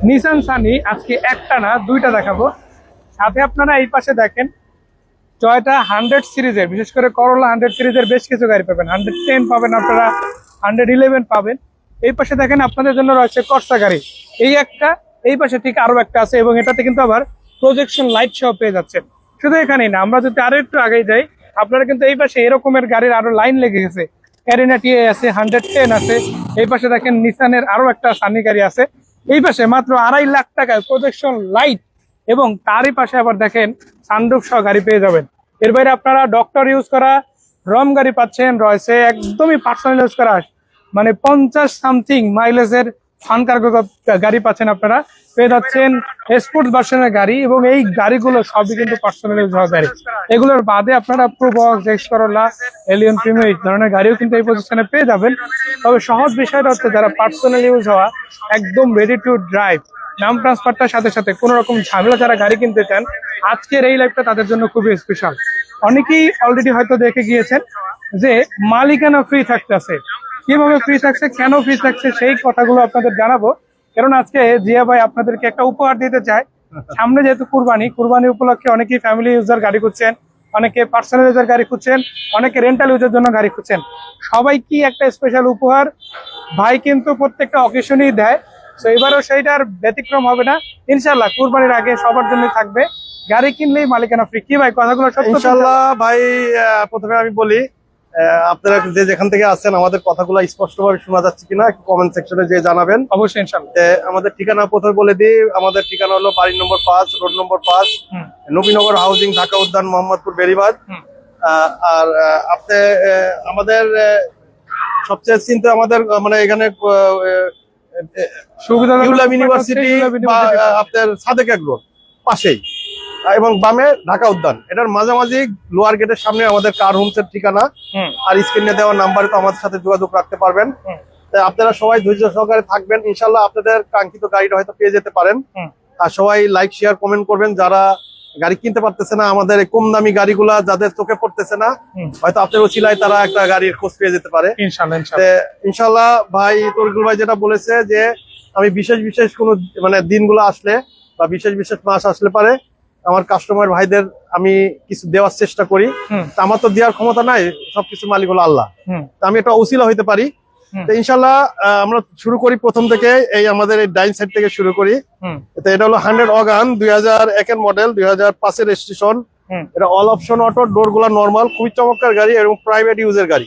Nissan Sunny আজকে একটা না দুইটা দেখাবো। সাথে আপনারা এই পাশে দেখেন টয়োটা 100 সিরিজের, বিশেষ করে করোলা 100 সিরিজের বেশ কিছু গাড়ি পাবেন। 110 পাবেন, আপনারা 111 পাবেন। এই পাশে দেখেন আপনাদের জন্য রয়েছে কর্সা গাড়ি, এই একটা, এই পাশে ঠিক আরো একটা আছে, এবং এটাতে কিন্তু আবার প্রজেকশন লাইট সহ পেয়ে যাচ্ছেন। শুধু এখানেই না, আমরা যদি আরো একটু আগে যাই, আপনারা কিন্তু এই পাশে এরকমের গাড়ির আরো লাইন লেগে গেছে। ক্যারিনা টিএ আছে, 110 আছে। এই পাশে দেখেন নিসানের আরো একটা সানি গাড়ি আছে। এই পাশে মাত্র 2.5 লাখ টাকায় প্রজেকশন লাইট, এবং তারই পাশে আবার দেখেন সানরুফ সহ গাড়ি পেয়ে যাবেন। এর বাইরে আপনারা ডক্টর ইউজ করা রম গাড়ি পাচ্ছেন, রয়েছে একদমই পার্সোনাল ইউজ করা, মানে 50 সামথিং মাইলেজের ফান কার্গো গাড়ি পাচ্ছেন। আপনারা পেয়ে যাচ্ছেন স্পোর্টস ভার্সনের গাড়ি, এবং এই গাড়িগুলো সবই কিন্তু পার্সোনাল ইউজ হওয়া গাড়ি। এগুলোর বাদে আপনারা Probox, X Corolla, Allion Premier এই ধরনের গাড়িও কিন্তু এই পজিশনে পেয়ে যাবেন। তবে সহজ বিষয়টা হচ্ছে যারা পার্সোনাল ইউজ হওয়া একদম রেডি টু ড্রাইভ, নাম ট্রান্সফারটার সাথে সাথে কোনো রকম ঝামেলা যারা গাড়ি কিনতে চান, আজকের এই লাইভটা তাদের জন্য খুবই স্পেশাল। অনেকেই অলরেডি হয়তো দেখে গিয়েছেন যে মালিকানা ফ্রি থাকতেছে। কিভাবে ফ্রি থাকছে, কেন ফ্রি থাকছে, সেই কথাগুলো আপনাদের জানাবো। কারণ আজকে জিয়া ভাই আপনাদেরকে একটা উপহার দিতে চায়। সামনে যেহেতু কুরবানি উপলক্ষে অনেকেই ফ্যামিলি ইউজার গাড়ি খুঁজছেন, অনেকে পার্সোনাল ইউজার গাড়ি খুঁজছেন, অনেকে রেন্টাল ইউজের জন্য গাড়ি খুঁজছেন। সবাই কি একটা স্পেশাল উপহার ভাই কিন্তু প্রত্যেকটা অকেশনেই দেয়। তো এবারও সেইটার ব্যতিক্রম হবে না ইনশাল্লাহ। কুরবানির আগে সবার জন্য থাকবে গাড়ি কিনলেই মালিকানা ফ্রি। কি ভাই কথাগুলো সত্য? ইনশাল্লাহ ভাই। প্রথমে আমি বলি, আপনারা যে যেখান থেকে আছেন আমাদের কথাগুলো স্পষ্টভাবে শোনা যাচ্ছে কিনা একটু কমেন্ট সেকশনে যে জানাবেন। অবশ্যই ইনশাল্লাহ। আমাদের ঠিকানা প্রথমে বলে দিই। আমাদের ঠিকানা হলো বাড়ি নম্বর 5, road number 5, Nabinagar housing, Dhaka উদ্যান, মোহাম্মদপুর, বেরিবাদ। আর আপনি আমাদের সবচেয়ে চিন্তা আমাদের মানে এখানে ইউনিভার্সিটি আপনার সাদেক এগ্রো পাশেই, এবং বামে ঢাকা উদ্যান, এটার মাঝামাঝি লোয়ার গেটের সামনে আমাদের কার হোমসের ঠিকানা। আর স্ক্রিনে দেওয়া নাম্বারে তো আমাদের সাথে যোগাযোগ রাখতে পারবেন। তাই আপনারা সবাই ধৈর্য সহকারে থাকবেন, ইনশাল্লাহ আপনাদের কাঙ্ক্ষিত গাড়িটা হয়তো পেয়ে যেতে পারেন। আর সবাই লাইক শেয়ার কমেন্ট করবেন। যারা গাড়ি কিনতে পারতেছে না, আমাদের এই কম দামি গাড়িগুলা যাদের চোখে পড়তেছে না, হয়তো আপনার ওসিলায় তারা একটা গাড়ির খোঁজ পেয়ে যেতে পারে ইনশাল্লাহ। ভাই তরিকুল ভাই যেটা বলেছে যে আমি বিশেষ কোনো মানে দিনগুলো আসলে বা বিশেষ মাস আসলে পারে আমার কাস্টমার ভাইদের আমি কিছু দেওয়ার চেষ্টা করি। আমার তো দেওয়ার ক্ষমতা নাই, সবকিছু মালিক হলো আল্লাহ। আমি একটা ওসিলা হইতে পারি। তো ইনশাল্লাহ আমরা শুরু করি প্রথম থেকে, এই আমাদের এই ডাইন সাইড থেকে শুরু করি। তো এটা হলো 100 অগান 2001 এর মডেল, 2005 এর রেজিস্ট্রেশন। এটা অল অপশন অটো, ডোর গুলা নর্মাল, খুবই চমৎকার গাড়ি এবং প্রাইভেট ইউজের গাড়ি,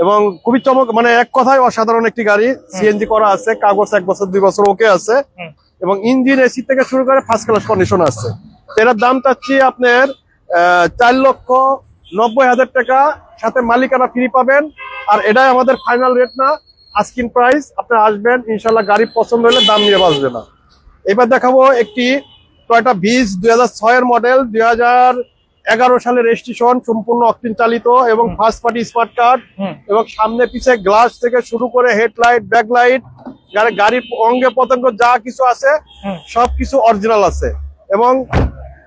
এবং খুবই মানে এক কথায় অসাধারণ একটি গাড়ি। সিএনজি করা আছে, কাগজ 1 বছর 2 বছর ওকে আছে, এবং ইঞ্জিন এসি থেকে শুরু করে ফার্স্ট ক্লাস কন্ডিশন আছে। এটার দাম চাচ্ছি আপনার 4,90,000 টাকা, সাথে মালিকানা ফ্রি পাবেন। আর এটাই আমাদের ফাইনাল রেট না, আস্কিং প্রাইস। আপনি আসবেন ইনশাল্লাহ, গাড়ি পছন্দ হলে দাম নিয়ে বাঁচবে না। এবার দেখাবো একটি টয়োটা ভিজ 2006 এর মডেল, 2011 সালের রেজিস্ট্রেশন, সম্পূর্ণ অকটেন চালিত এবং ফার্স্ট পার্টি স্মার্ট কার্ড, এবং সামনে পিছে গ্লাস থেকে শুরু করে হেডলাইট, ব্যাকলাইট, গাড়ির অঙ্গে পতঙ্গ যা কিছু আছে সবকিছু অরিজিনাল আছে, এবং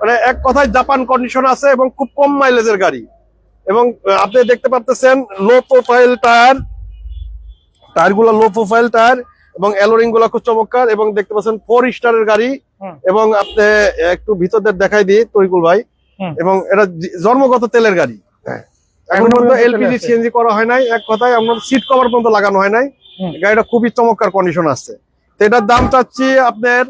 মানে এক কথায় জাপান কন্ডিশন আছে, এবং খুব কম মাইলেজের গাড়ি। এবং আপনি দেখতে পাচ্ছেন লো প্রোফাইল টায়ার গুলো লো প্রোফাইল টায়ার, এবং অ্যালোরিং গুলো খুব চমৎকার, এবং দেখতে পাচ্ছেন 4 স্টারের গাড়ি। এবং আপনি একটু ভিতরদের দেখাই দিই তরিকুল ভাই, এবং এটা জন্মগত তেলের গাড়ি। এখন পর্যন্ত এলপিজি সিএনজি করা হয় নাই, এক কথায় আমরা সিট কভার পর্যন্ত লাগানো হয় নাই। গাড়িটা খুবই চমৎকার কন্ডিশন আছে। তো এটার দাম চাচ্ছি আপনার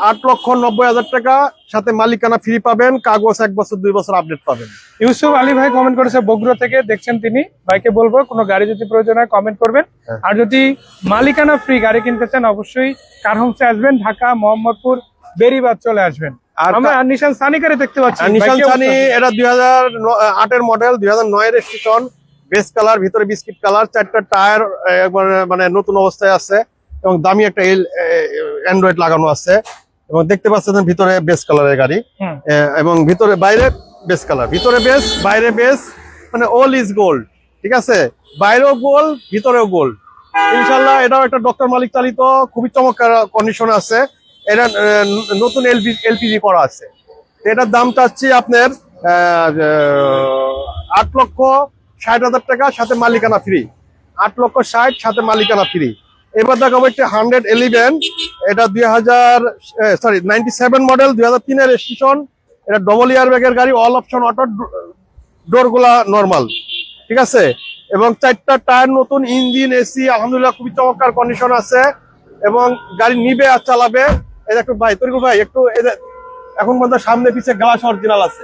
8,90,000 টাকা, সাথে মালিকানা ফ্রি পাবেন, কাগজ 1 বছর 2 বছর আপডেট পাবেন। ইউসুফ আলী ভাই কমেন্ট করেছে বগুড়া থেকে, দেখছেন তিনি। ভাইকে বলবো কোনো গাড়ি যদি প্রয়োজন হয় কমেন্ট করবেন। আর যদি মালিকানা ফ্রি গাড়ি কিনতে চান অবশ্যই কার হোমসে আসবেন, ঢাকা, মোহাম্মদপুর, বেরিবাদ চলে আসবেন। আর আমরা নিশান সানি গাড়ি দেখতে পাচ্ছি। নিশান সানি এটা 2008 এর মডেল, 2009 এর রেজিস্ট্রেশন, বেস কালার, ভিতরে বিস্কিট কালার, 4টা টায়ার মানে নতুন অবস্থায় আছে, এবং দামি একটা অ্যান্ড্রয়েড লাগানো আছে, এবং দেখতে পাচ্ছেন ভিতরে বেস কালারের গাড়ি, এবং ভিতরে বাইরে বেস কালার, ভিতরে বেস বাইরে বেস, মানে অল ইজ গোল্ড। ঠিক আছে, বাইরেও গোল্ড, ভিতরেও গোল্ড। ইনশাল্লাহ এটাও একটা ডক্টর মালিক চালিত, খুবই চমৎকার কন্ডিশন আছে। এটা নতুন এলপিজি করা আছে। এটার দাম চাচ্ছি আপনার 8,60,000 টাকা, সাথে মালিকানা ফ্রি। 8,60,000 সাথে মালিকানা ফ্রি। এবার দেখাবো একটি 111 এটা 97 মডেল 2003 এর রেজিস্ট্রেশন। এটা ডবল এয়ার ব্যাগের গাড়ি, অল অপশন অটো, ডোর গুলা নর্মাল, ঠিক আছে। এবং 4টা টায়ার নতুন, ইঞ্জিন, এসি আলহামদুলিল্লাহ খুবই চমৎকার কন্ডিশন আছে এবং গাড়ি নিবে আর চালাবে। এই একটু ভাই তরিকুল ভাই একটু এখন পর্যন্ত সামনে পিছে গ্লাস অরিজিনাল আছে,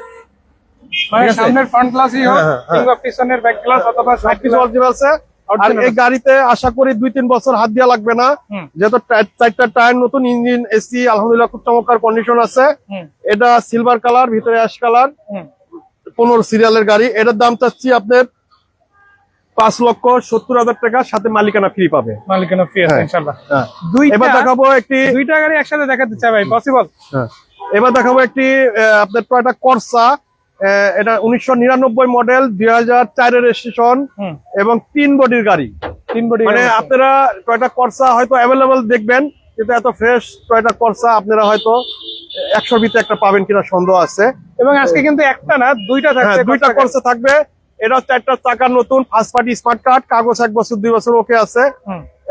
মানে ঠিক আছে? সামনের ফ্রন্ট গ্লাসই হোক হ্যাঁ, হ্যাঁ। কিংবা পিছনের ব্যাক গ্লাস অথবা সাইড সবকিছু গ্লাস অরিজিনাল আছে। আর এই গাড়িতে আশা করি 2-3 বছর হাত দেওয়া লাগবে না, যেহেতু 4টা টায়ার নতুন, ইঞ্জিন, এসি আলহামদুলিল্লাহ খুব চমৎকার কন্ডিশন আছে। এটা সিলভার কালার, ভিতরে অ্যাশ কালার, 15 সিরিয়ালের গাড়ি। এটার দাম চাচ্ছি আপনার 5,70,000 টাকা, সাথে মালিকানা ফ্রি পাবে। মালিকানা ফ্রি আছে ইনশাআল্লাহ। এবার দেখাবো দুইটা গাড়ি একসাথে দেখাতে চাই ভাই, পসিবল? এবার দেখাবো একটি আপনার টয়োটা করসা। এটা 1999 মডেল, 2004 এর রেজিস্ট্রেশন এবং 3 বডির গাড়ি। 3 বডি, মানে আপনারা টয়োটা করসা হয়তো অ্যাভেলেবল দেখবেন, কিন্তু এত ফ্রেশ টয়োটা করসা আপনারা হয়তো 100 ভিতরে একটা পাবেন কিনা সন্দেহ আছে। এবং আজকে কিন্তু একটা না দুইটা থাকছে, দুইটা করসা থাকবে। এটা 4টা চাকার নতুন, ফার্স্ট পার্টি স্মার্ট কার্ড, কাগজ 1 বছর 2 বছর ওকে আছে।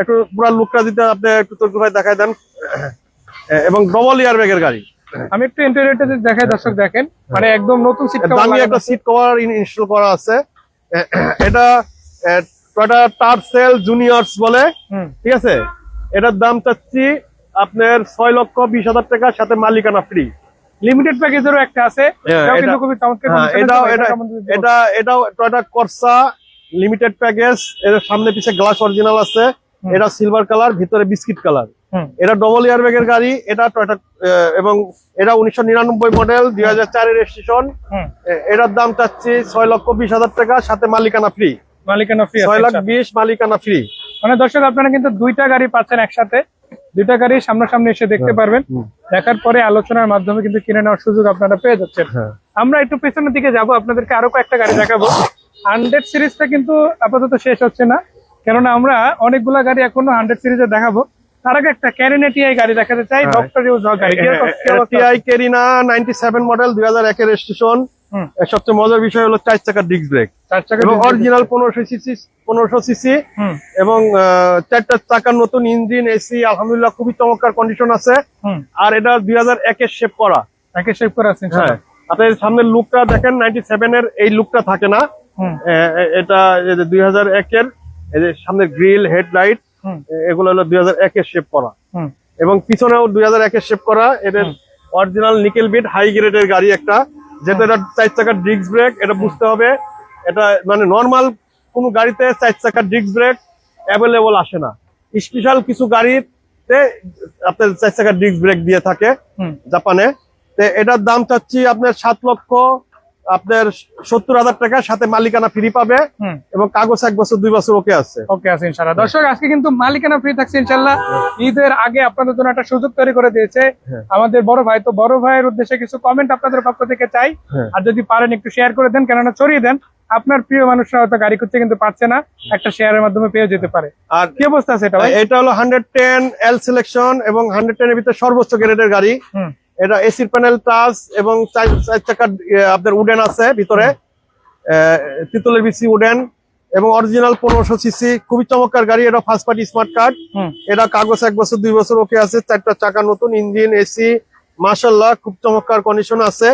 একটু পুরো লুকটা দিতে আপনি একটু তর্ক ভাই দেখাই দেন। এবং ডবল এয়ার ব্যাগের গাড়ি। আমি একটু ইন্টেরিয়রটা দেখাই, দর্শক দেখেন, মানে একদম নতুন সিট কভার দামি একটা সিট কভার ইনস্টল করা আছে। এটা টয়োটা টার্সেল জুনিয়র্স বলে, ঠিক আছে। এটার দাম চাচ্ছি আপনার 6,20,000 টাকা, সাথে মালিকানা ফ্রি। লিমিটেড প্যাকেজেরও একটা আছে, এটাও কিন্তু খুবই চমৎকার কন্ডিশনে। এটাও টয়োটা করসা লিমিটেড প্যাকেজ। এর সামনে পিছে গ্লাস অরিজিনাল আছে। এটা সিলভার কালার, ভিতরে বিস্কিট কালার। এটা ডবল এয়ার ব্যাগের গাড়ি। এটা টয়োটা এবং এটা 1999 মডেল, 2004 এর রেজিস্ট্রেশন। এটার দাম চাচ্ছি 6,20,000 টাকা, সাথে মালিকানা ফ্রি। মালিকানা ফ্রি, 6,20,000 মালিকানা ফ্রি। মানে দর্শক আপনারা কিন্তু দুইটা গাড়ি পাচ্ছেন একসাথে, দুইটা গাড়ি সামনাসামনি এসে দেখতে পারবেন। দেখার পরে আলোচনার মাধ্যমে কিন্তু কিনে নেওয়ার সুযোগ আপনারা পেয়ে যাচ্ছেন। আমরা একটু পেছনের দিকে যাব, আপনাদেরকে আরো কয়েকটা গাড়ি দেখাবো। 100 সিরিজটা কিন্তু আপাতত শেষ হচ্ছে না, কেননা আমরা অনেকগুলা গাড়ি এখনো 100 সিরিজে দেখাবো। তার আগে একটা ক্যারিনা টিআই গাড়ি দেখাতে চাই, ডক্টর ইউজ গাড়ি। টিআই ক্যারিনা 97 মডেল, 2001 এর রেজিস্ট্রেশন। সবচেয়ে মজার বিষয় হলো 4 চাকার ডিস্ক ব্রেক, 4 চাকা অরিজিনাল 1500 সিসি এবং 4টা চাকার নতুন, ইঞ্জিন, এসি আলহামদুলিল্লাহ খুবই চমৎকার কন্ডিশন আছে। আর এটা 2001 এর শেপ করা, আছে। আপনার সামনের লুকটা দেখেন, 97 এর এই লুকটা থাকে না। এটা 2001 এর, এই যে সামনের গ্রিল, হেডলাইট, এগুলো হলো 2001 এর শেপ করা এবং পিছনেও 2001 এর শেপ করা। এদের অরিজিনাল নিকেল বিট হাই গ্রেডের গাড়ি একটা, যেহেতু এটা 4 চাকার ডিস্ক ব্রেক। এটা বুঝতে হবে, এটা মানে নর্মাল কোন গাড়িতে 4 চাকার ডিস্ক ব্রেক অ্যাভেলেবল আসে না। স্পেশাল কিছু গাড়িতে আপনার 4 চাকার ডিস্ক ব্রেক দিয়ে থাকে জাপানে। তো এটার দাম চাচ্ছি আপনার 7,70,000 টাকা, সাথে মালিকানা ফ্রি পাবে এবং কাগজ 1 বছর 2 বছর ওকে আছে ইনশাআল্লাহ। দর্শক আজকে কিন্তু মালিকানা ফ্রি থাকছে ইনশাআল্লাহ। ঈদের আগে আপনাদের জন্য একটা সুযোগ তৈরি করে দিয়েছে আমাদের বড় ভাই। তো বড় ভাইয়ের উদ্দেশ্যে কিছু কমেন্ট আপনাদের পক্ষ থেকে চাই, আর যদি পারেন একটু শেয়ার করে দেন, কেননা ছড়িয়ে দেন। আপনার প্রিয় মানুষরা হয়তো গাড়ি করতে কিন্তু পাচ্ছে না, একটা শেয়ারের মাধ্যমে পেয়ে যেতে পারে। আর কি অবস্থা আছে এটা ভাই? এটা হলো 110 এল সিলেকশন এবং 110 এর ভিতরে সর্বোচ্চ গ্রেডের গাড়ি। এটা এসির প্যানেল টাচ এবং 4 চাকার আপনার উডেন আছে ভিতরে, পিতলের বিসি উডেন এবং অরিজিনাল 1500 সিসি, খুবই চমৎকার গাড়ি। এটা ফার্স্ট পার্টি স্মার্ট কার্ড। এটা কাগজ 1 বছর 2 বছর ওকে আছে। 4টা চাকা নতুন, ইঞ্জিন, এসি মাশাআল্লাহ খুব চমৎকার কন্ডিশন আছে।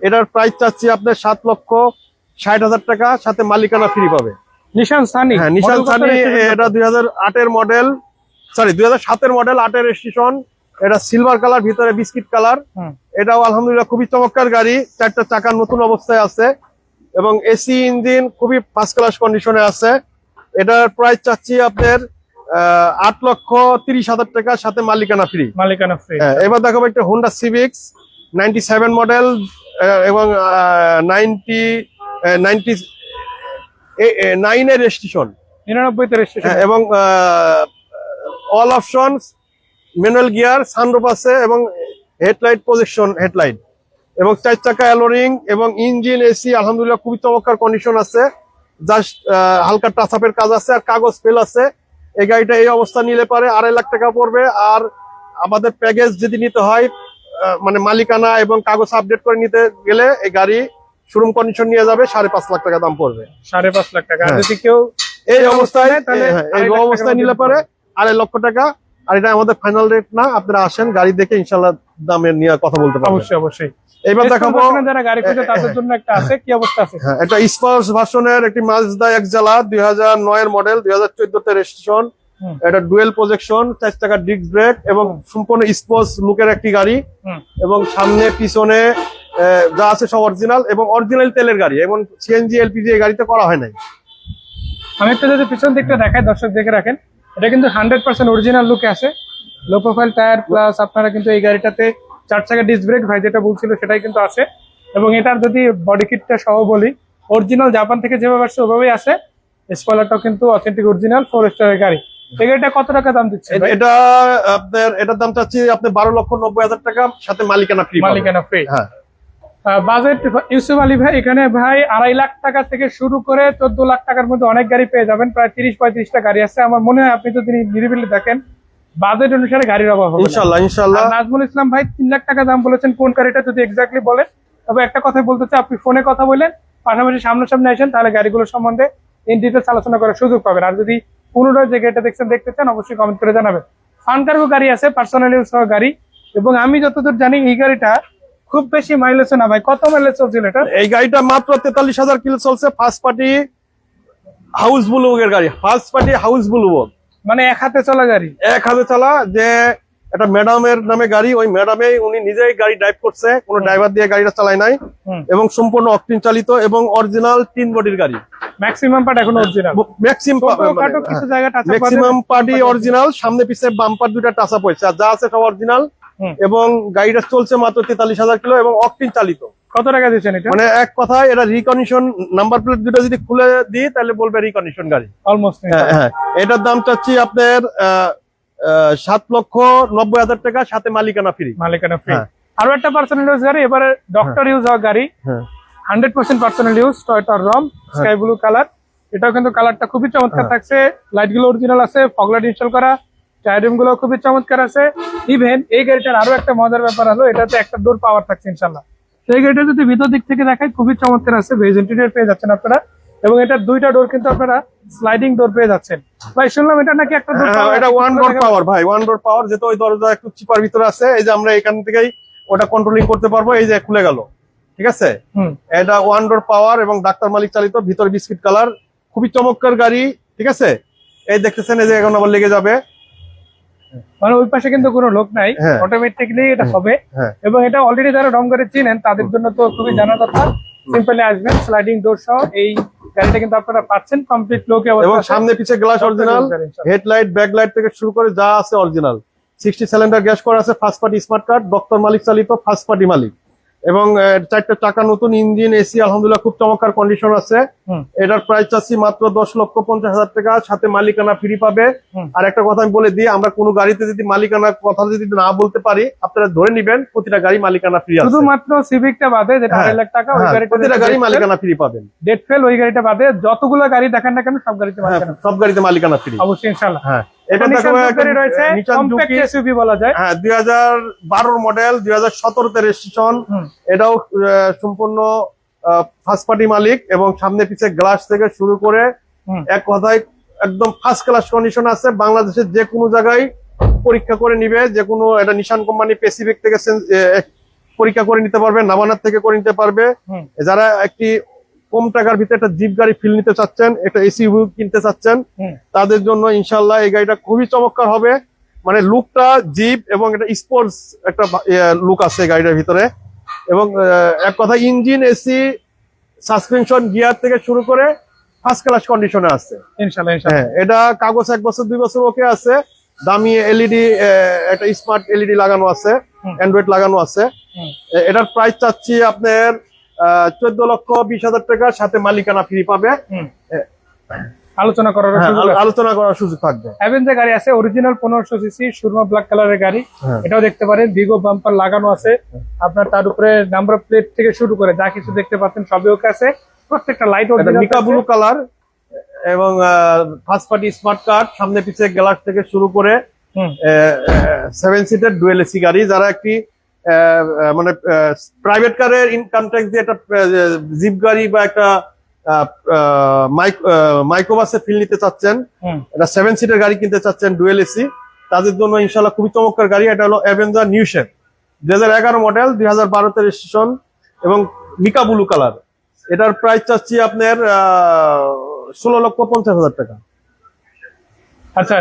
এটার প্রাইস চাচ্ছি আপনার 7,60,000 টাকা, সাথে মালিকানা ফ্রি পাবে। নিশান সানি, হ্যাঁ নিশান সানি। এটা 2008 এর মডেল, 2007 এর মডেল, 8 এর রেজিস্ট্রেশন। এটা সিলভার কালার, ভিতরে বিস্কিট কালার। এটাও আলহামদুলিল্লাহ খুবই চমৎকার গাড়ি, 4টা চাকা নতুন অবস্থায় আছে এবং এসি, ইঞ্জিন খুবই ফার্স্ট ক্লাস কন্ডিশনে আছে। এটার প্রাইস চাচ্ছি আপনার 8,30,000 টাকা, সাথে মালিকানা ফ্রি। এবার দেখাবো একটা হোন্ডা সিভিক্স 97 মডেল এবং 99 এর রেজিস্ট্রেশন, 99 তে রেজিস্ট্রেশন এবং all options, manual gear, sunroof আছে এবং হেডলাইট, প্রজেকশন হেডলাইট এবং 4 চাকা অ্যালোরিং এবং ইঞ্জিন, এসি আলহামদুলিল্লাহ খুবই চমৎকার কন্ডিশন আছে। জাস্ট হালকা টাচ আপের কাজ আছে আর কাগজ ফেল আছে। এই গাড়িটা এই অবস্থা নিলে পারে 2.5 লাখ টাকা পড়বে। আর আমাদের প্যাকেজ যদি নিতে হয়, মানে মালিকানা এবং কাগজ আপডেট করে নিতে গেলে এই গাড়ি শোরুম কন্ডিশন নিয়ে যাবে 5.5 লাখ টাকা দাম পড়বে। 5.5 লাখ টাকা। যদি কেউ এই অবস্থায় নিলে পারে 2.5 লক্ষ টাকা আর এটা আমাদের ফাইনাল রেট না, আপনারা আসেন গাড়ি দেখে ইনশাল্লাহ দামের নিয়ে কথা বলতে পারবেন। অবশ্যই অবশ্যই। এবার দেখাবো যারা গাড়ি খুঁজে তাদের জন্য একটা আছে, কি অবস্থা আছে? হ্যাঁ, এটা স্পোর্টস ভার্সনের একটি মাজদা এক্সেলা 2009 এর মডেল, 2014 তে রেজিস্ট্রেশন। এটা ডুয়েল প্রজেকশন, 4 চাকার ডিস্ক ব্রেক এবং সম্পূর্ণ স্পোর্টস লুকের একটি গাড়ি। এবং সামনে পিছনে যা আছে সব অরিজিনাল এবং অরিজিনাল তেলের গাড়ি, এবং সিএনজি এলপিজি এই গাড়িতে করা হয় নাই। আমি একটু যদি পিছন দিকটা দেখাই, দর্শক দেখে রাখেন, এটা কিন্তু 100% অরিজিনাল লুকে আছে। লো প্রোফাইল টায়ার প্লাস আপনারা কিন্তু এই গাড়িটাতে 4 চাকার ডিস্ক ব্রেক ভাই যেটা বলছিল সেটাই কিন্তু আছে। এবং এটার যদি বডি কিটটা সহ বলি, অরিজিনাল জাপান থেকে যেভাবে আসছে ওভাবেই আছে। স্পয়লারটাও কিন্তু অথেন্টিক অরিজিনাল 4 স্টারের গাড়ি। এই গাড়িটা কত টাকা দাম দিচ্ছে? এটা আপনার এটার দাম চাচ্ছি আপনি 12,90,000 টাকা, সাথে মালিকানা ফ্রি। মালিকানা ফ্রি। হ্যাঁ। বাজেট ইউসুফ আলী ভাই, এখানে ভাই 2.5 লাখ টাকা থেকে শুরু করে 14 লাখ টাকার মধ্যে অনেক গাড়ি পেয়ে যাবেন। প্রায় 30-35টা গাড়ি আছে। আমার মনে হয় আপনি যদি নিরিবিলি দেখেন, বাজেট অনুসারে গাড়ির অভাব হবে না। ইনশাআল্লাহ ইনশাআল্লাহ। নাজমুল ইসলাম ভাই 3 লাখ টাকা দাম বলেছেন, কোন গাড়িটা যদি এক্স্যাক্টলি বলেন। তবে একটা কথা বলতে চাই, আপনি ফোনে কথা বললেন, পাশাপাশি সামনাসামনি আসেন, তাহলে গাড়িগুলো সম্বন্ধে ইন ডিটেইলস আলোচনা করার সুযোগ পাবেন। আর যদি পুনরায় যে গাড়িটা দেখতে চান, অবশ্যই কমেন্ট করে জানাবেন। ফানকার্গো গাড়ি আছে, পার্সোনাল ইউজ হওয়া গাড়ি। এবং আমি যতদূর জানি এই গাড়িটা খুব বেশি মাইলেজ না ভাই। কত মাইলেজ চলছিল এটা? এই গাড়িটা মাত্র 43,000 কিলো চলছে। ফার্স্ট পার্টি হাউস বুলুকের গাড়ি, ফার্স্ট পার্টি হাউস বুলুক, মানে এক হাতে চলা গাড়ি। এক হাতে চলা। যে একটা ম্যাডামের নামে গাড়ি, ওই ম্যাডামে উনি নিজেই গাড়ি ড্রাইভ করছে, কোনো ড্রাইভার দিয়ে গাড়িটা চালায় নাই। এবং সম্পূর্ণ অকটেন চালিত এবং অরিজিনাল 3 বডির গাড়ি। ম্যাক্সিমাম পার্ট এখন অরিজিনাল, ম্যাক্সিমাম পার্টি অরিজিনাল। সামনে পিছে বাম্পার দুটা টাচ আপ হয়েছে, আর যা আছে সব অরিজিনাল। এবং গাড়িটা চলছে মাত্র 43,000 কিলো এবং অকটেন চালিত। কত টাকা দিচ্ছেন এটা? মানে এক কথায় এটা রিকন্ডিশন, নাম্বার প্লেট দুটো যদি খুলে দিই তাহলে বলবে রিকন্ডিশন গাড়ি অলমোস্ট। হ্যাঁ, এটার দাম চাচ্ছি আপনার 7,90,000 টাকা, সাথে মালিকানা ফ্রি। মালিকানা ফ্রি। আরো একটা পার্সোনাল ইউজ গাড়ি, এবারে ডক্টর ইউজ হওয়া গাড়ি, 100% পার্সোনাল ইউজ, টয়োটা রম স্কাই ব্লু কালার। এটাও কিন্তু কালারটা খুবই চমৎকার থাকছে। লাইট গুলো অরিজিনাল আছে, ফগ লাইট ইনস্টল করা, টায়ারিং গুলো খুবই চমৎকার আছে। ইভেন এই গাড়িটার আরো একটা মজার ব্যাপার হলো, এটাতে একটা ডোর পাওয়ার থাকছে ইনশাল্লাহ। এই গাড়িটা যদি ভিতর দিক থেকে দেখাই, খুবই চমৎকার আছে। ভেজ ইন্টেরিয়র পেয়ে যাচ্ছেন আপনারা। এবং এটার 2টা ডোর কিন্তু আপনারা স্লাইডিং ডোর পেয়ে যাচ্ছেন। ভাই শুনলাম এটা নাকি একটা ডোর, এটা ওয়ান ডোর পাওয়ার ভাই, ওয়ান ডোর পাওয়ার। যেহেতু ওই দরজা একটু চিপার ভিতরে আছে, এই যে আমরা এখান থেকেই ওটা কন্ট্রোলিং করতে পারবো। এই যে খুলে গেল, ঠিক আছে। এটা ওয়ান ডোর পাওয়ার এবং ডাক্তার মালিক চালিত, ভিতরে বিস্কিট কালার, খুবই চমৎকার গাড়ি, ঠিক আছে। এই দেখতেছেন, এই যে এখন আবার লেগে যাবে, মানে ওই পাশে কিন্তু কোনো লোক নাই, অটোমেটিকলি এটা হবে। এবং এটা অলরেডি যারা রং গাড়ি চিনেন তাদের জন্য তো খুবই জানা কথা। সিম্পলি আসবেন, স্লাইডিং ডোর সহ এই গাড়িটা কিন্তু আপনারা পাচ্ছেন কমপ্লিট লোকে। এবং সামনে পিছে গ্লাস অরিজিনাল, হেডলাইট ব্যাকলাইট থেকে শুরু করে যা আছে অরিজিনাল। 60 সিলিন্ডার গ্যাস করা আছে, first party smart card, doctor মালিক চালিত, ফার্স্ট পার্টি মালিক। এবং 4টা চাকা নতুন, ইঞ্জিন, এসি আলহামদুলিল্লাহ খুব চমৎকার কন্ডিশন আছে। এটার প্রাইস চাচ্ছি মাত্র 10,50,000 টাকা, সাথে মালিকানা ফ্রি পাবে। আর একটা কথা আমি বলে দিই, আমরা কোনো গাড়িতে যদি মালিকানা কথা যদি না বলতে পারি, আপনারা ধরে নিবেন প্রতিটা গাড়ি মালিকানা ফ্রি আছে। শুধুমাত্র সিভিকটা বাদে, যেটা 2.5 লাখ টাকা, ওই গাড়িটা প্রতিটা গাড়ি মালিকানা ফ্রি পাবেন। ডেট ফেল ওই গাড়িটা বাদে যতগুলো গাড়ি দেখেন না কেন সব গাড়িতে মালিকানা, সব গাড়িতে মালিকানা ফ্রি অবশ্যই ইনশাআল্লাহ। হ্যাঁ, এটা রয়েছে কম্প্যাক্ট এসইউভি বলা যায়। হ্যাঁ, 2012 মডেল, 2017 তে রেজিস্ট্রেশন। এটাও সম্পূর্ণ ফার্স্ট পার্টি মালিক এবং সামনে পিছে গ্লাস থেকে শুরু করে এক কথায় একদম ফার্স্ট ক্লাস কন্ডিশন আছে। বাংলাদেশের যে কোনো জায়গায় পরীক্ষা করে নিবে, যে কোনো এটা নিশান কোম্পানি প্যাসিফিক থেকে পরীক্ষা করে নিতে পারবে, নাভানার থেকে করে নিতে পারবে। যারা একটি কম টাকার ভিতরে একটা জিপ গাড়ি ফিল নিতে চাচ্ছেন, একটা এসইউভি কিনতে চাচ্ছেন, তাদের জন্য ইনশাল্লাহ এই গাড়িটা খুবই চমৎকার হবে। মানে লুকটা জিপ এবং একটা স্পোর্টস একটা লুক আছে গাড়িটার ভিতরে। এবং এক কথা ইঞ্জিন, এসি, সাসপেনশন, গিয়ার থেকে শুরু করে ফার্স্ট ক্লাস কন্ডিশনে আছে ইনশাআল্লাহ। হ্যাঁ, এটা কাগজ 1 বছর 2 বছর ওকে আছে। দামি এলইডি, একটা স্মার্ট এলইডি লাগানো আছে, অ্যান্ড্রয়েড লাগানো আছে। এটার প্রাইস চাচ্ছি আপনার 14,20,000 টাকা, সাথে মালিকানা ফ্রি পাবে। আলোচনা করার সুযোগ থাকবে। অ্যাভেঞ্জার গাড়ি আছে, অরিজিনাল 1500 সিসি সুরমা ব্ল্যাক কালারের গাড়ি। এটাও দেখতে পারেন, ভিগো বাম্পার লাগানো আছে আপনার। তার উপরে নাম্বার প্লেট থেকে শুরু করে যা কিছু দেখতে পাচ্ছেন সবই ওকে আছে। প্রত্যেকটা লাইট মিকা ব্লু কালার এবং ফার্স্ট পার্টি স্মার্ট কার্ড, সামনে পিছে গ্লাস থেকে শুরু করে 7 সিটার ডুয়েল এসি গাড়ি। যারা একটি মানে প্রাইভেট কারের ইনকাম ট্যাক্স দিয়ে একটা জিপ গাড়ি বা একটা মাইক্রোবাসে ফিল নিতে চাচ্ছেন, এটা 7 সিটার গাড়ি কিনতে চাচ্ছেন ডুয়েল এসি, তাদের জন্য ইনশাল্লাহ খুবই চমৎকার গাড়ি। এটা হলো অ্যাভেঞ্জার নিউ শেপ 2011 মডেল, 2012 তে রেজিস্ট্রেশন এবং মিকা ব্লু কালার। এটার প্রাইস চাচ্ছি আপনার 16,50,000 টাকা। আচ্ছা,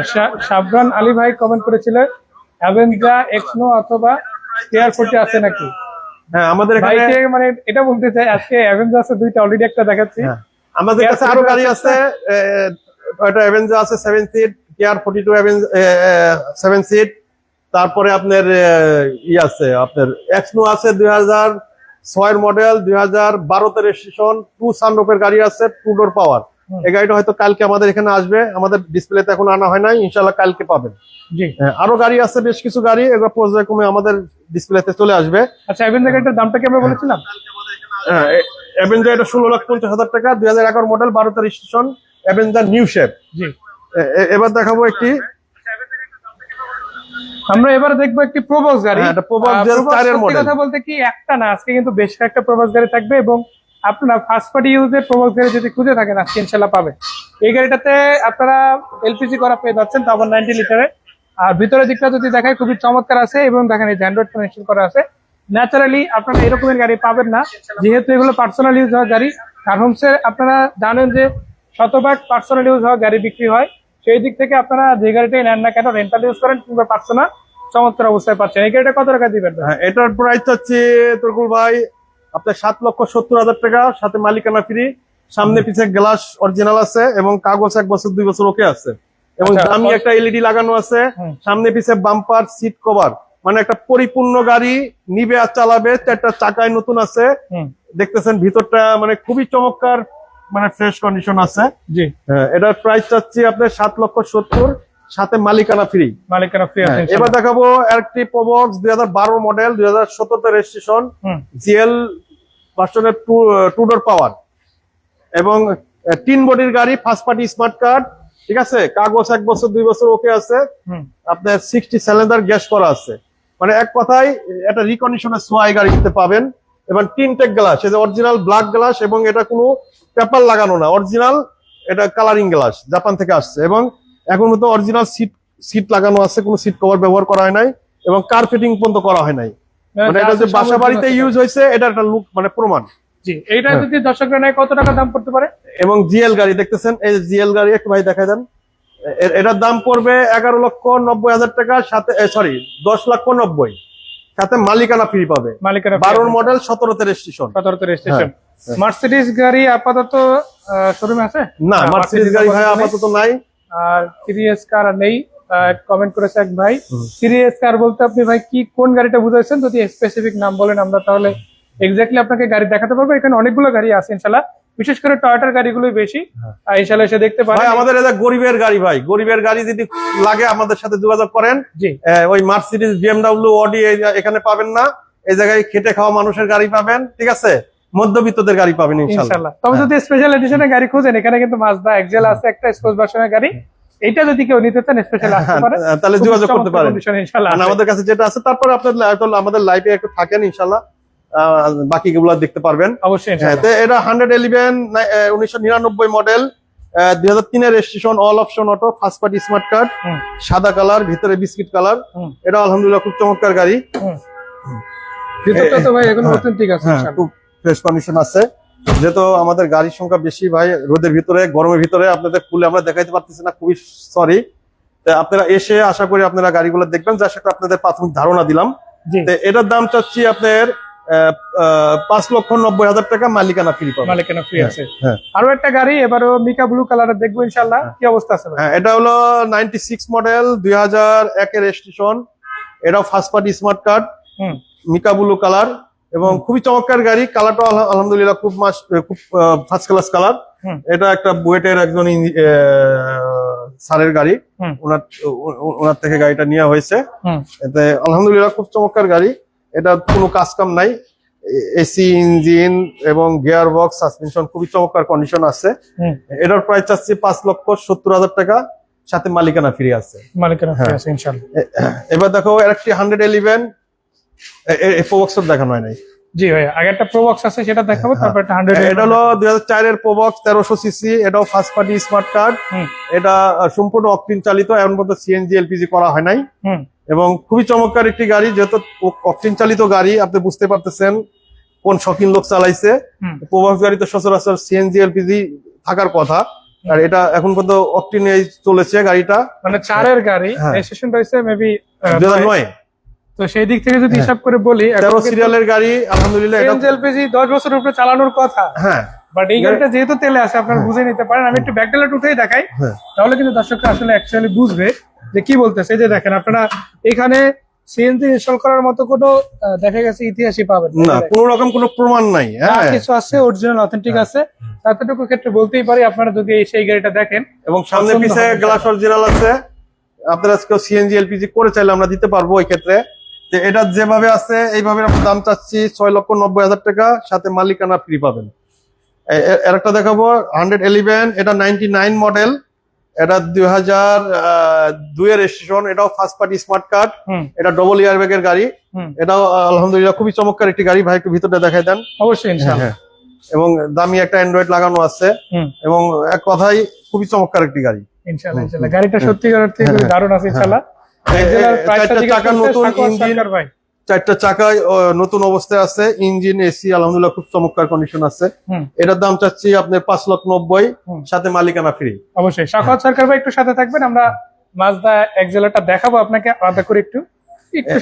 সাবরান আলী ভাই কমেন্ট করেছিলেন অ্যাভেঞ্জা এক্সনো অথবা KR40 আছে নাকি? হ্যাঁ, আমাদের এখানে ভাইকে মানে এটা বলতে চাই, আজকে অ্যাভেঞ্জা আছে দুইটা, অলরেডি একটা দেখাচ্ছি। হ্যাঁ, আমাদের কাছে আরো গাড়ি আছে। এটা অ্যাভেঞ্জা আছে 7 সিট, KR42 7 সিট। তারপরে আপনার আছে আপনার এক্সনো আছে 2006 মডেল, 2012 তে রেজিস্ট্রেশন, 2 সানরুফের গাড়ি আছে, 2 ডোর পাওয়ার। এই গাড়িটা হয়তো কালকে আমাদের এখানে আসবে, আমাদের ডিসপ্লেতে এখন আনা হয় নাই, ইনশাল্লাহ কালকে পাবেন। জি, আরো গাড়ি আছে, বেশ কিছু গাড়ি, এগুলো পর্যায়ক্রমে আমাদের ডিসপ্লেতে চলে আসবে। আচ্ছা, অ্যাভেঞ্জা গাড়িটার দামটা কি আমরা বলেছিলাম? অ্যাভেঞ্জা এটা 16,50,000 টাকা, 2011 মডেল, 12 তে রেজিস্ট্রেশন, অ্যাভেঞ্জা নিউ শেপ। জি, এবার দেখাবো একটি, আমরা এবার দেখবো একটি প্রবক্স গাড়ি। হ্যাঁ, এটা প্রবক্স 2004 সত্যি মডেল। কথা বলতে কি একটা না, আজকে কিন্তু বেশ কয়েকটা প্রবক্স গাড়ি থাকবে এবং আপনারা ফার্স্ট পার্টি ইউজে প্রবক্স গাড়ি যদি খুঁজে থাকেন আজকে ইনশাল্লাহ পাবেন। এই গাড়িটাতে আপনারা এলপিজি করা পেয়ে যাচ্ছেন, তারপর 90 লিটারে। আর ভিতরের দিকটা যদি দেখায় খুবই চমৎকার আছে এবং দেখেন এই অ্যান্ড্রয়েড ফোন ইনস্টল করা আছে। ন্যাচারালি আপনারা এরকমের গাড়ি পাবেন না, যেহেতু এগুলো পার্সোনাল ইউজ হওয়া গাড়ি। আর হোমসের আপনারা জানেন যে শতভাগ পার্সোনাল ইউজ হওয়া গাড়ি বিক্রি হয়, সেই দিক থেকে আপনারা যে গাড়িটাই নেন না কেন, রেন্টাল ইউজ করেন কিংবা পার্সোনাল, চমৎকার অবস্থায় পাচ্ছেন। এই গাড়িটা কত টাকা দিবেন? হ্যাঁ, এটার প্রাইস হচ্ছে তরকুল ভাই আপনার 7,70,000 টাকা, সাথে মালিকানা ফ্রি, সামনে পিছে গ্লাস অরিজিনাল আছে এবং কাগজ 1 বছর 2 বছর ওকে আছে এবং আচ্ছা, দামি একটা এলইডি লাগানো আছে, সামনে পিছে বাম্পার, সিট কভার, মানে একটা পরিপূর্ণ গাড়ি, নিবে আর চালাবে, 4টা চাকায় নতুন আছে। দেখতেছেন ভিতরটা মানে খুবই চমৎকার, মানে ফ্রেশ কন্ডিশন আছে। জি, হ্যাঁ, এটার প্রাইস চাচ্ছি আপনার 7,70,000, সাথে মালিকানা ফ্রি। মালিকানা ফ্রি আছে। এবার দেখাবো আরেকটি প্রবক্স 2012 মডেল, 2017 তে রেজিস্ট্রেশন, জিএল ভার্সনের 2 ডোর পাওয়ার এবং 3 বডির গাড়ি, ফার্স্ট পার্টি স্মার্ট কার্ড, ঠিক আছে, কাগজ 1 বছর 2 বছর ওকে আছে, আপনার 60 সিলিন্ডার গ্যাস করা আছে, মানে এক কথায় এটা রিকন্ডিশনের সোয়াই গাড়িতে পাবেন। এবং টিনটেক গ্লাস, এই যে অরিজিনাল ব্ল্যাক গ্লাস, এবং এটা কোনো পেপার লাগানো না, অরিজিনাল, এটা কালারিং গ্লাস, জাপান থেকে আসছে। এবং এখন মতো অরিজিনাল সিট লাগানো আছে, কোনো সিট কভার ব্যবহার করা হয় নাই এবং কার্পেটিং পর্যন্ত করা হয় নাই, মানে এটা যে বাসা বাড়িতে ইউজ হয়েছে এটা একটা লুক, মানে প্রমাণ। জি, এইটা যদি দর্শকরা নেয় কত টাকা দাম পড়তে পারে? এবং জিএল গাড়ি দেখতেছেন, এই জিএল গাড়ি একটু ভাই দেখাই দেন। এটার দাম পড়বে 11,90,000 টাকা, সাথে 10,90,000, সাথে মালিকানা ফ্রি পাবে। মালিকানা 12 মডেল, 17 তে রেজিস্ট্রেশন। 17 তে রেজিস্ট্রেশন। মার্সিডিজ গাড়ি আপাতত শোরুমে আছে না? মার্সিডিজ গাড়ি ভাই আপাতত নাই। আর সিরিয়াস কার নেই, কমেন্ট করেছে এক ভাই। সিরিয়াস কার বলতে আপনি ভাই কি কোন গাড়িটা বুঝাইছেন? যদি স্পেসিফিক নাম বলেন আমরা তাহলে এক্স্যাক্টলি আপনাকে গাড়ি দেখাতে পারবো। এখানে অনেকগুলো গাড়ি আছে ইনশাআল্লাহ, বিশেষ করে টয়োটার গাড়িগুলোই বেশি, ইনশাআল্লাহ এসে দেখতে পারেন। ভাই আমাদের এটা গরিবের গাড়ি, ভাই গরিবের গাড়ি যদি লাগে আমাদের সাথে যোগাযোগ করেন। জি, ওই মার্সিডিজ, বিএমডব্লিউ, অডি এখানে পাবেন না, এই জায়গায় খেটে খাওয়া মানুষের গাড়ি পাবেন, ঠিক আছে, মধ্যবিত্তদের গাড়ি পাবেন ইনশাআল্লাহ। তবে যদি স্পেশাল এডিশনের গাড়ি খুঁজেন, এখানে কিন্তু মাজদা এক্সেল আছে একটা স্পোর্টস ভার্সনের গাড়ি, এটা যদি কেউ নিতে চান স্পেশাল আসতে পারে, তাহলে যোগাযোগ করতে পারেন ইনশাআল্লাহ। আমাদের কাছে যেটা আছে। তারপরে আপনার আমাদের লাইভে একটু থাকেন ইনশাআল্লাহ, বাকিগুলো দেখতে পারবেন অবশ্যই। এটা 111 1999 মডেল, 2003 এর registration, all option auto, first party smart card, সাদা কালার, ভিতরে বিস্কিট কালার। এটা আলহামদুলিল্লাহ খুব চমৎকার গাড়ি। ভিতরটা তো ভাই এখন অথেন্টিক আছে, খুব ফ্রেশ কন্ডিশন আছে। যেহেতু আমাদের গাড়ির সংখ্যা বেশি ভাই, রোদের ভিতরে, গরমের ভিতরে আপনাদের খুলে আমরা দেখাইতে পারতেছি না, খুবই সরি। আপনারা এসে আশা করি আপনারা গাড়িগুলো দেখবেন, যার সাথে আপনাদের প্রাথমিক ধারণা দিলাম। এটার দাম চাচ্ছি আপনার 5,90,000 টাকা, মালিকানা ফ্রি পাবেন। মালিকানা ফ্রি আছে। আরো একটা গাড়ি এবারও মিকা ব্লু কালারের দেখবো ইনশাআল্লাহ, কি অবস্থা আছে? এটা হলো 96 মডেল, 2001 এর রেজিস্ট্রেশন, এটাও first party smart card, mica blue colour এবং খুবই চমৎকার গাড়ি। কালারটা আলহামদুলিল্লাহ খুব ফার্স্ট ক্লাস কালার। এটা একটা বুয়েটের একজন স্যারের গাড়ি, ওনার থেকে গাড়িটা নেওয়া হয়েছে। এতে আলহামদুলিল্লাহ খুব চমৎকার গাড়ি। এটা কোনো কাজ কাম নাই, এসি, ইঞ্জিন এবং গিয়ার বক্স, সাসপেনশন খুবই চমৎকার কন্ডিশন আছে। এটার প্রাইস চাচ্ছি 5,70,000 টাকা, সাথে মালিকানা ফ্রি আছে। মালিকানা ফ্রি আছে ইনশাআল্লাহ। এবার দেখো আরেকটি 111 প্রবক্সর দেখানো হয় নাই, জি ভাই, আগে একটা প্রোবক্স আছে সেটা দেখাবো, তারপর একটা 100 এটা হলো 2004 এর প্রবক্স 1300 সিসি, এটাও ফার্স্ট পার্টি স্মার্ট কার্ড। এটা সম্পূর্ণ অকটেন চালিত, এমন মতো সিএনজি এলপিজি করা হয় নাই। এবং খুবই চমৎকার একটি গাড়ি, যেহেতু অকটেন চালিত গাড়ি আপনি বুঝতে পারতেছেন কোন শখিন লোক চালাইছে। প্রবক্স গাড়ি তো সচরাচর সিএনজি এলপিজি থাকার কথা, আর এটা এখন পর্যন্ত অকটেনে চলেছে গাড়িটা, মানে 4 এর গাড়ি, রেজিস্ট্রেশন রয়েছে মেবি 2009। তো সেই দিক থেকে যদি হিসাব করে বলি, 13 সিরিয়ালের গাড়ি, আলহামদুলিল্লাহ এটা সিএনজি এলপিজি 10 বছরের উপরে চালানোর কথা। হ্যাঁ, বাট এই গাড়িটা যেহেতু তেলে আছে আপনারা বুঝে নিতে পারেন। আমি একটু ব্যাকডালাট উঠেই দেখাই, তাহলে কিন্তু দর্শকরা আসলে অ্যাকচুয়ালি বুঝবে যে কি বলতেছে। এই যে দেখেন আপনারা এখানে সিএনজি ইনস্টল করার মতো কোনো দেখা গেছে ইতিহাসই পাবেন না, কোনো রকম কোনো প্রমাণ নাই। হ্যাঁ, কিছু আছে অরিজিনাল অথেন্টিক আছে, ততটুকু ক্ষেত্রে বলতেই পারি আপনারা যদি সেই গাড়িটা দেখেন। এবং সামনে পিছে গ্লাস অরিজিনাল আছে। আপনারা আজকে সিএনজি এলপিজি করে চাইলে আমরা দিতে পারবো। ওই ক্ষেত্রে যে এটা যেভাবে আছে এইভাবে আমরা দাম চাচ্ছি 6,90,000 টাকা, সাথে মালিকানা ফ্রি পাবেন। এর একটা দেখাবো 111, এটা 99 মডেল, এটা 2002 এর রেজিস্ট্রেশন, এটাও ফার্স্ট পার্টি স্মার্ট কার্ড, এটা ডবল ইয়ার ব্যাগের গাড়ি। এটাও আলহামদুলিল্লাহ খুবই চমৎকার একটি গাড়ি। ভাই একটু ভিতরটা দেখাই দেন। অবশ্যই ইনশাআল্লাহ। এবং দামি একটা অ্যান্ড্রয়েড লাগানো আছে, এবং এক কথাই খুবই চমৎকার একটি গাড়ি। ইনশাআল্লাহ ইনশাআল্লাহ গাড়িটা সত্যিকার অর্থে খুবই দারুণ আছে ইনশাআল্লাহ। চারটা চাকায় নতুন অবস্থায় আছে, ইঞ্জিন এসি আলহামদুলিল্লাহ খুব চমৎকার কন্ডিশন আছে। এটার দাম চাচ্ছি আপনার 5,90,000, সাথে মালিকানা ফ্রি। অবশ্যই শাখাওয়াত সরকার ভাই একটু সাথে থাকবেন, আমরা মাজদা এক্সেলারটা দেখাবো আপনাকে আলাদা করে, একটু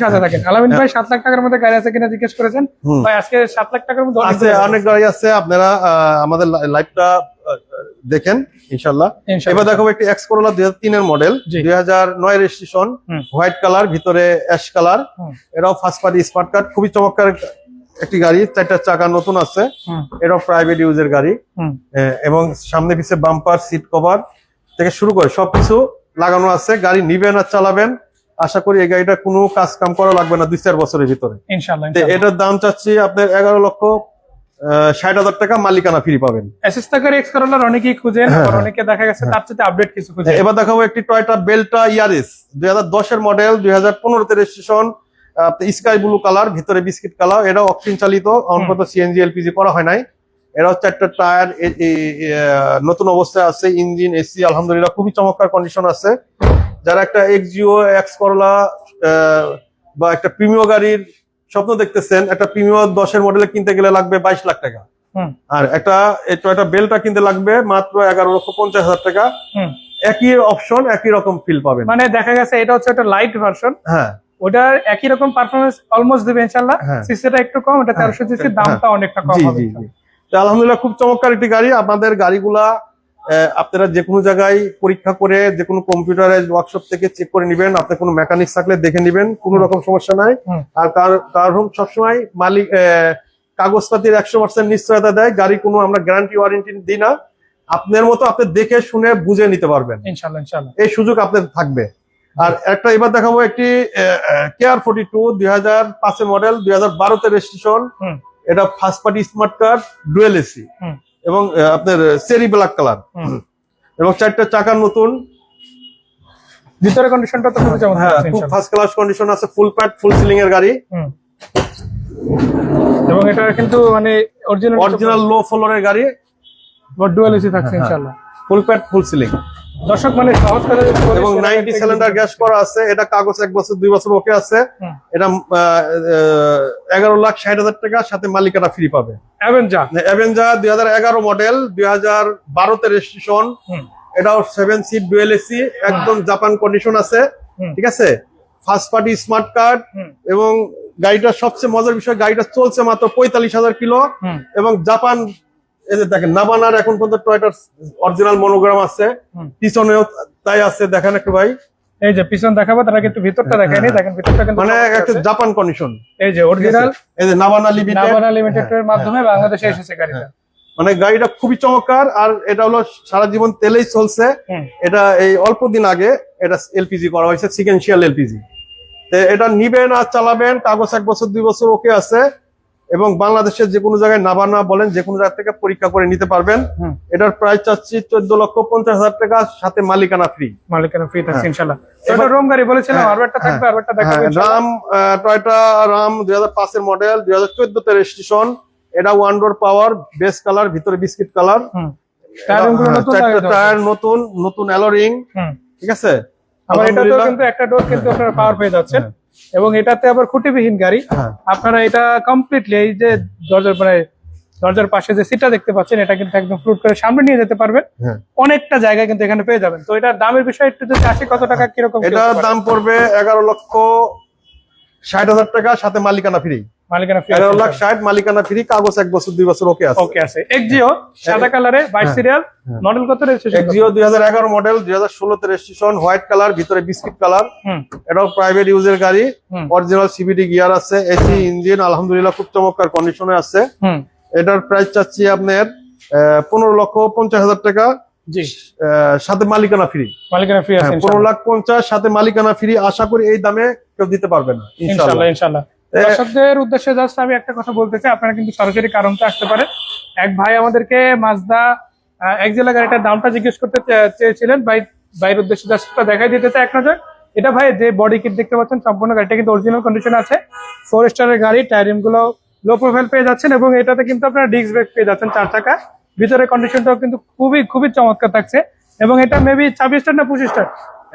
সাথে থাকেন। আলামিন ভাই 7 লাখ টাকার মধ্যে গাড়ি আছে কিনা জিজ্ঞেস করেছেন ভাই, আজকে 7 লাখ টাকার মধ্যে আছে, অনেক গাড়ি আছে। আপনারা আমাদের লাইভটা দেখেন ইনশাআল্লাহ। এবার দেখাবো একটি এক্স করোলা 2003 এর মডেল, 2009 রেজিস্ট্রেশন, হোয়াইট কালার, ভিতরে অ্যাশ কালার। এটাও ফার্স্ট পার্টি স্মার্ট কার্ড, খুবই চমৎকার একটি গাড়ি। 4টা চাকা নতুন আছে, এটাও প্রাইভেট ইউজের গাড়ি। এবং সামনে পিছে বাম্পার, সিট কভার থেকে শুরু করে সবকিছু লাগানো আছে। গাড়ি নিবেন আর চালাবেন, আশা করি এই গাড়িটা কোনো কাজ কাম করা লাগবে না 2-4 বছরের ভিতরে ইনশাআল্লাহ। এটার দাম চাচ্ছি আপনার 11,60,000 টাকা, মালিকানা ফ্রি পাবেন। এক্স করোলার অনেকেই খুঁজেন, আবার অনেকে দেখা গেছে তার চেয়ে আপডেট কিছু খুঁজেন। এবার দেখাবো একটি টয়োটা বেল্টা ইয়ারিস 2010 এর মডেল, 2015 তে রেজিস্ট্রেশন, স্কাই ব্লু কালার, ভিতরে বিস্কিট কালার। এটাও অকটেন চালিত, অন্তত সিএনজি এলপিজি করা হয় নাই। এটাও 4টা টায়ার নতুন অবস্থায় আছে, ইঞ্জিন এসি আলহামদুলিল্লাহ খুবই চমৎকার কন্ডিশন আছে। যারা একটা এক্সজিও, এক্স করোলা বা একটা প্রিমিয় গাড়ির স্বপ্ন দেখতেছেন, একটা প্রিমিয় 10 এর মডেলে কিনতে গেলে লাগবে 22 লাখ টাকা, আর একটা টয়োটা বেলটা কিনতে লাগবে মাত্র 11,50,000 টাকা। একই অপশন, একই রকম ফিল পাবেন। মানে দেখা গেছে এটা হচ্ছে একটা লাইট ভার্সন, হ্যাঁ, ওটার একই রকম পারফরম্যান্স অলমোস্ট দিবে ইনশাআল্লাহ। সিসিটা একটু কম, এটা 1300 সিসি, দামটা অনেকটা কম হবে। আলহামদুলিল্লাহ খুব চমৎকার একটি গাড়ি। আপনাদের গাড়িগুলা আপনারা যে কোনো জায়গায় পরীক্ষা করে, যে কোনো কম্পিউটারাইজ ওয়ার্কশপ থেকে চেক করে নিবেন। আপনার কোনো মেকানিক থাকলে দেখে নিবেন, কোনো রকম সমস্যা নাই। আর কার হোম সবসময় মালিক কাগজপাতির 100% নিশ্চয়তা দেয়। গাড়ি কোনো আমরা গ্যারান্টি ওয়ারেন্টি দিই না। আপনার মতো আপনি দেখে শুনে বুঝে নিতে পারবেন ইনশাআল্লাহ ইনশাআল্লাহ, এই সুযোগ আপনার থাকবে। আর একটা এবার দেখাবো একটি কেয়ার 42 2005 এর মডেল, 2012 তে রেজিস্ট্রেশন। এটা first party smart card, dual AC, এবং আপনার চেরি ব্ল্যাক কালার, এবং 4টা চাকা নতুন। ভিতরে কন্ডিশনটা তো খুব চমৎকার আছে, খুব ফার্স্ট ক্লাস কন্ডিশন আছে, ফুল প্যাড ফুল সিলিং এর গাড়ি। এবং এটা কিন্তু মানে অরিজিনাল লো ফ্লোরের গাড়ি, ডুয়াল এসি থাকছে ইনশাআল্লাহ, ফুল প্যাড ফুল সিলিং। দর্শক মানে সহজ করে, এবং 90 সিলিন্ডার গ্যাস করা আছে। এটা কাগজ 1 বছর 2 বছর ওকে আছে। এটা 11,60,000 টাকা, সাথে মালিকানা ফ্রি পাবে। অ্যাভেঞ্জার 2011 মডেল, 2012 তে রেজিস্ট্রেশন। এটাও 7 সিট ডুয়েল এসি, একদম জাপান কন্ডিশন আছে, ঠিক আছে। ফার্স্ট পার্টি স্মার্ট কার্ড, এবং গাড়িটার সবচেয়ে মজার বিষয়, গাড়িটা চলছে মাত্র 45,000 কিলো, এবং জাপান এই যে দেখেন নাবানার এখন পর্যন্ত টয়োটার অরিজিনাল মনোগ্রাম আছে, পিছনেও তাই আছে। দেখেন একটু ভাই, এই যে পিছন দেখাবো, তার আগে একটু ভিতরটা দেখাইনি। দেখেন ভিতরটা কিন্তু মানে একটা জাপান কন্ডিশন, এই যে অরিজিনাল, এই যে নাবানা লিমিটেড এর মাধ্যমে বাংলাদেশে এসেছে গাড়িটা। মানে গাড়িটা খুবই চমৎকার। আর এটা হলো সারা জীবন তেলেই চলছে। এটা এই অল্প দিন আগে এটা এলপিজি করা হয়েছে, সিকেন্সিয়াল এলপিজি। এটা নিবেন আর চালাবেন, কাগজ 1 বছর 2 বছর ওকে আছে। এবং বাংলাদেশের যে কোনো জায়গায় নাবানা বলেন যে কোনো জায়গা থেকে পরীক্ষা করে নিতে পারবেন। এটার প্রাইস চাচ্ছি 14,50,000 টাকা, সাথে মালিকানা ফ্রি। মালিকানা ফ্রি থাকছে ইনশাআল্লাহ। তো এটা রোম গাড়ি বলেছিলাম, আর একটা থাকবে, আর একটা দেখাবো রাম, টয়োটা রাম 2005 এর মডেল, 2014 তে রেজিস্ট্রেশন। এটা ওয়ান ডোর পাওয়ার, বেস কালার, ভিতরে বিস্কিট কালার, টায়ার নতুন, নতুন অ্যালোরিং, ঠিক আছে। আবার এটাতেও কিন্তু একটা ডোর কিন্তু আপনারা পাওয়ার পেয়ে যাচ্ছেন, এবং এটাতে আবার খুঁটিবিহীন গাড়ি। আপনারা এটা কমপ্লিটলি এই যে দরজার পাশে যে সিটটা দেখতে পাচ্ছেন, এটা কিন্তু একদম ফ্লুট করে সামনে নিয়ে যেতে পারবেন। অনেকটা জায়গা কিন্তু এখানে পেয়ে যাবেন। তো এটার দামের বিষয় একটু যদি আসে, কত টাকা কিরকম? এটার দাম পড়বে 11,60,000 টাকা, সাথে মালিকানা ফ্রি। মালিকানা ফ্রি 11,60,000, মালিকানা ফ্রি, কাগজ 1 বছর 2 বছর ওকে আছে। ওকে আছে। এক্সিও সাদা কালারে 22 সিরিয়াল, মডেল কত রেজিস্ট্রেশন? এক্সিও 2011 মডেল, 2016 তে রেজিস্ট্রেশন, হোয়াইট কালার, ভিতরে বিস্কিট কালার। এটাও প্রাইভেট ইউজের গাড়ি, অরিজিনাল সিবিডি গিয়ার আছে, এসি ইঞ্জিন, আলহামদুলিল্লাহ খুব চমৎকার কন্ডিশনে আছে। এটার প্রাইস চাচ্ছি আপনার 15,50,000 টাকা, জি, সাথে মালিকানা ফ্রি। মালিকানা ফ্রি আছে 15,50,000 সাথে মালিকানা ফ্রি। আশা করি এই দামে কেউ দিতে পারবে না ইনশাআল্লাহ। ইনশাআল্লাহ। দর্শকদের উদ্দেশ্যে জাস্ট আমি একটা কথা বলতে চাই, আপনারা কিন্তু সরাসরি কারণটা আসতে পারেন। এক ভাই আমাদেরকে মাজদা এক্সেলা গাড়িটার দামটা জিজ্ঞেস করতে চেয়েছিলেন, ভাইয়ের উদ্দেশ্যে জাস্ট দেখাই দিতে চাই এক নজর। এটা ভাই যে বডি কিট দেখতে পাচ্ছেন, সম্পূর্ণ গাড়িটা কিন্তু অরিজিনাল কন্ডিশন আছে। 4 স্টারের গাড়ি, টায়ারিং গুলো লো প্রোফাইল পেয়ে যাচ্ছেন, এবং এটাতে কিন্তু আপনারা ডিস্ক ব্রেক পেয়ে যাচ্ছেন 4 চাকা। ভিতরে কন্ডিশনটাও কিন্তু খুবই খুবই চমৎকার থাকছে, এবং এটা মেবি 26 স্টার না 25 স্টার?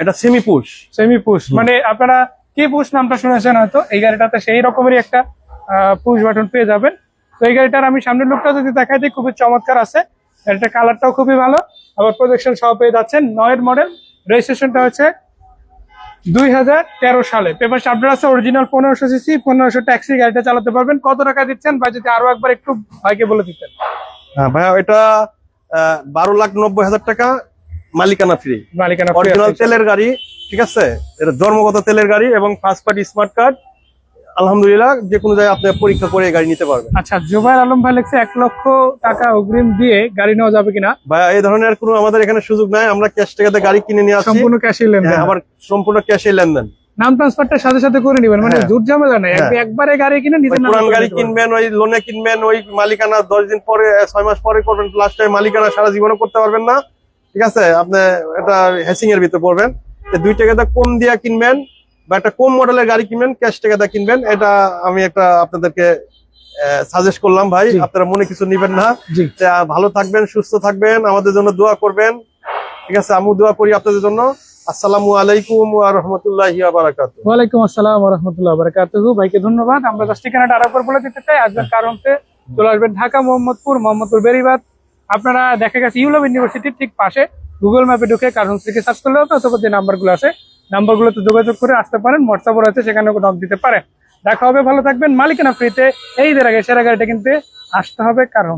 এটা সেমি পুশ। সেমি পুশ মানে আপনারা কি পুশ নামটা শুনেছেন হয়তো, এই গাড়িটাতে সেই রকমেরই একটা পুশ বাটন পেয়ে যাবেন। তো এই গাড়িটার আমি সামনের লুকটা যদি দেখাই দিই, খুবই চমৎকার আছে। গাড়িটার কালারটাও খুবই ভালো, আবার প্রজেকশন সহ পেয়ে যাচ্ছেন। 9 মডেল, রেজিস্ট্রেশনটা হচ্ছে 2013 সালে। পেপার আপডেট আছে, অরিজিনাল 1500 সিসি, 1500 ট্যাক্সি। গাড়িটা চালাতে পারবেন। কত টাকা দিচ্ছেন ভাই, যদি আরো একবার একটু ভাইকে বলে দিতেন? হ্যাঁ ভাইয়া, এটা 12,90,000 টাকা, মালিকানা ফ্রি। মালিকানা ফ্রি, অরিজিনাল তেলের গাড়ি, ঠিক আছে। এটা জন্মগত তেলের গাড়ি, এবং ফার্স্ট পার্টি স্মার্ট কার্ড। আলহামদুলিল্লাহ যে কোনো জায়গায় আপনি পরীক্ষা করে গাড়ি নিতে পারবেন। আচ্ছা, জুবাইর আলম ভাই লিখছে 1 লক্ষ টাকা অগ্রিম দিয়ে গাড়ি নেওয়া যাবে কিনা? ভাইয়া এই ধরনের কোনো আমাদের এখানে সুযোগ নাই, আমরা ক্যাশ টাকাতে গাড়ি কিনে নিয়ে আসি। সম্পূর্ণ ক্যাশই লেনদেন? আবার সম্পূর্ণ ক্যাশে লেনদেন। নাম ট্রান্সফারটা সাথে সাথে করে নেবেন, মানে জোর ঝামেলা নাই। একবারে গাড়ি কিনে নিজের নামে পুরান গাড়ি কিনবেন, ওই লোনে কিনবেন, ওই মালিকানা 10 দিন পরে 6 মাস পরে করবেন, লাস্ট টাইম মালিকানা সারা জীবনও করতে পারবেন না, ঠিক আছে। আপনি এটা হ্যাসিং এর ভিতরে পড়বেন। 2 টাকা কম দিয়া কিনবেন, বা একটা কম মডেলের গাড়ি কিনবেন, ক্যাশ টাকা কিনবেন। এটা আমি একটা আপনাদেরকে সাজেস্ট করলাম ভাই, আপনারা মনে কিছু নিবেন না। ভালো থাকবেন, সুস্থ থাকবেন, আমাদের জন্য দোয়া করবেন, ঠিক আছে। আমি দোয়া করি আপনাদের জন্য। আসসালামু আলাইকুম ওয়া রাহমাতুল্লাহি ওয়া বারাকাতুহু। ওয়া আলাইকুম আসসালাম ওয়া রাহমাতুল্লাহি ওয়া বারাকাতুহু। ভাইকে ধন্যবাদ। আমরা জাস্ট ঠিকানাটা আরেকবার বলে দিতে চাই। আসবেন কারণতে, চলে আসবেন ঢাকা মোহাম্মদপুর বেরিবাদ। আপনারা দেখা গেছে ইউলভ ইউনিভার্সিটির ঠিক পাশে গুগল ম্যাপে ঢুকে কারণ থেকে সার্চ করলে হবে, অথবা যে নাম্বারগুলো আছে নাম্বারগুলোতে যোগাযোগ করে আসতে পারেন। হোয়াটসঅ্যাপ আছে, সেখানে নক দিতে পারেন। দেখা হবে, ভালো থাকবেন। মালিকানা ফ্রিতে এই ঈদের আগে সেরা গাড়িটা কিনতে আসতে হবে কারণ।